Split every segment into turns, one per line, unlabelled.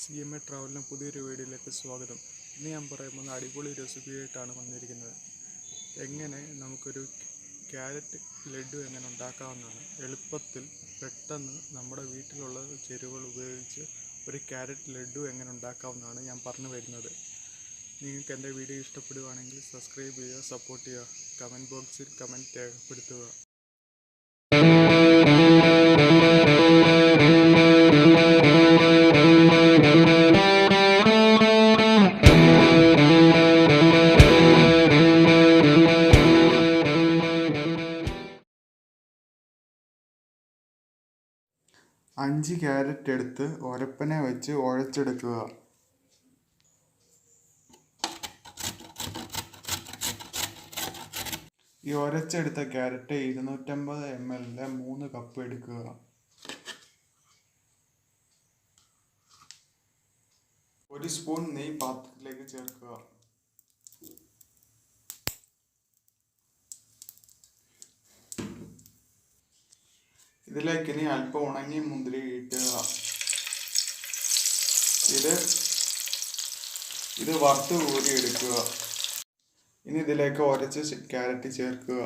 C.M.A ട്രാവലിന് പുതിയൊരു വീഡിയോയിലേക്ക് സ്വാഗതം. ഇന്ന് ഞാൻ പറയുമ്പോൾ അടിപൊളി റെസിപ്പിയായിട്ടാണ് വന്നിരിക്കുന്നത്. എങ്ങനെ നമുക്കൊരു ക്യാരറ്റ് ലഡ്ഡു എങ്ങനെ ഉണ്ടാക്കാവുന്നതാണ്. എളുപ്പത്തിൽ പെട്ടെന്ന് നമ്മുടെ വീട്ടിലുള്ള ചേരുവകൾ ഉപയോഗിച്ച് ഒരു ക്യാരറ്റ് ലഡ്ഡു എങ്ങനെ ഉണ്ടാക്കാവുന്നതാണ് ഞാൻ പറഞ്ഞു വരുന്നത്. നിങ്ങൾക്ക് എൻ്റെ വീഡിയോ ഇഷ്ടപ്പെടുകയാണെങ്കിൽ സബ്സ്ക്രൈബ് ചെയ്യുക, സപ്പോർട്ട് ചെയ്യുക, കമൻറ്റ് ബോക്സിൽ കമൻറ്റ് രേഖപ്പെടുത്തുക. അഞ്ച് ക്യാരറ്റ് എടുത്ത് ഒരപ്പനെ വെച്ച് ഉഴച്ചെടുക്കുക. ഈ ഉരച്ചെടുത്ത ക്യാരറ്റ് 250 ml 3 കപ്പ് എടുക്കുക. ഒരു സ്പൂൺ നെയ്യ് പാത്രത്തിലേക്ക് ചേർക്കുക. ഇതിലേക്ക് ഇനി അല്പം ഉണങ്ങിയ മുന്തിരി ഇട്ടുക. ഇത് വറുത്ത് കോരി എടുക്കുക. ഇനി ഇതിലേക്ക് ഉരച്ച ക്യാരറ്റ് ചേർക്കുക.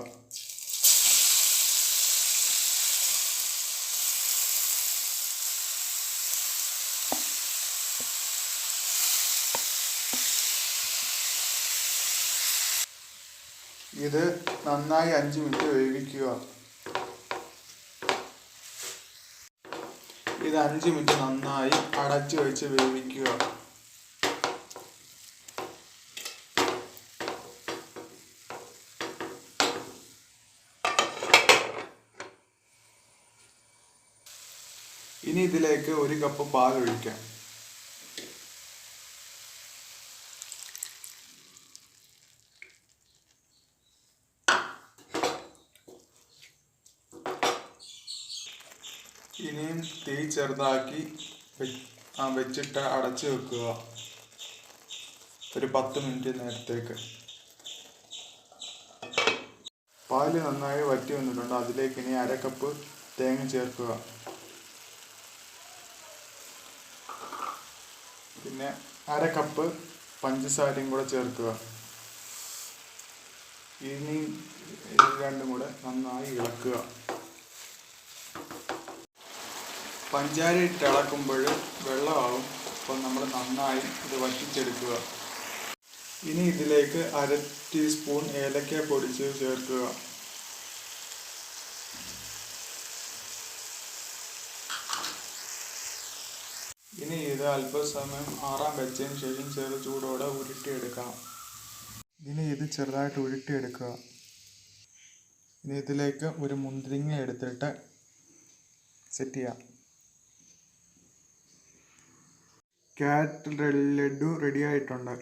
ഇത് നന്നായി 5 മിനിറ്റ് വേവിക്കുക. ഇത് 5 മിനിറ്റ് നന്നായി അടച്ചു വെച്ച് വേവിക്കുക. ഇനി ഇതിലേക്ക് 1 കപ്പ് പാൽ ഒഴിക്കാം. ഇനിയും തീ ചെറുതാക്കി വെച്ചിട്ട് അടച്ചു വെക്കുക ഒരു 10 മിനിറ്റ് നേരത്തേക്ക്. പാല് നന്നായി വറ്റി വന്നിട്ടുണ്ട്. അതിലേക്ക് ഇനി 1/2 കപ്പ് തേങ്ങ ചേർക്കുക. പിന്നെ 1/2 കപ്പ് പഞ്ചസാരയും കൂടെ ചേർക്കുക. ഇനി ഇത് രണ്ടും കൂടെ നന്നായി ഇളക്കുക. പഞ്ചാര ഇട്ട് ഇളക്കുമ്പോൾ വെള്ളമാവും. അപ്പോൾ നമ്മൾ നന്നായി ഇത് വറ്റിച്ചെടുക്കുക. ഇനി ഇതിലേക്ക് 1/2 ടീസ്പൂൺ ഏലക്ക പൊടിച്ച് ചേർക്കുക. ഇനി ഇത് അല്പസമയം ആറാൻ വെച്ചതിന് ശേഷം ചെറു ചൂടോടെ ഉരുട്ടിയെടുക്കാം. ഇനി ഇത് ചെറുതായിട്ട് ഉരുട്ടിയെടുക്കുക. ഇനി ഇതിലേക്ക് ഒരു മുന്തിരിങ്ങ എടുത്തിട്ട് സെറ്റ് ചെയ്യാം. ക്യാരറ്റ് ലഡ്ഡു റെഡി ആയിട്ടുണ്ട്.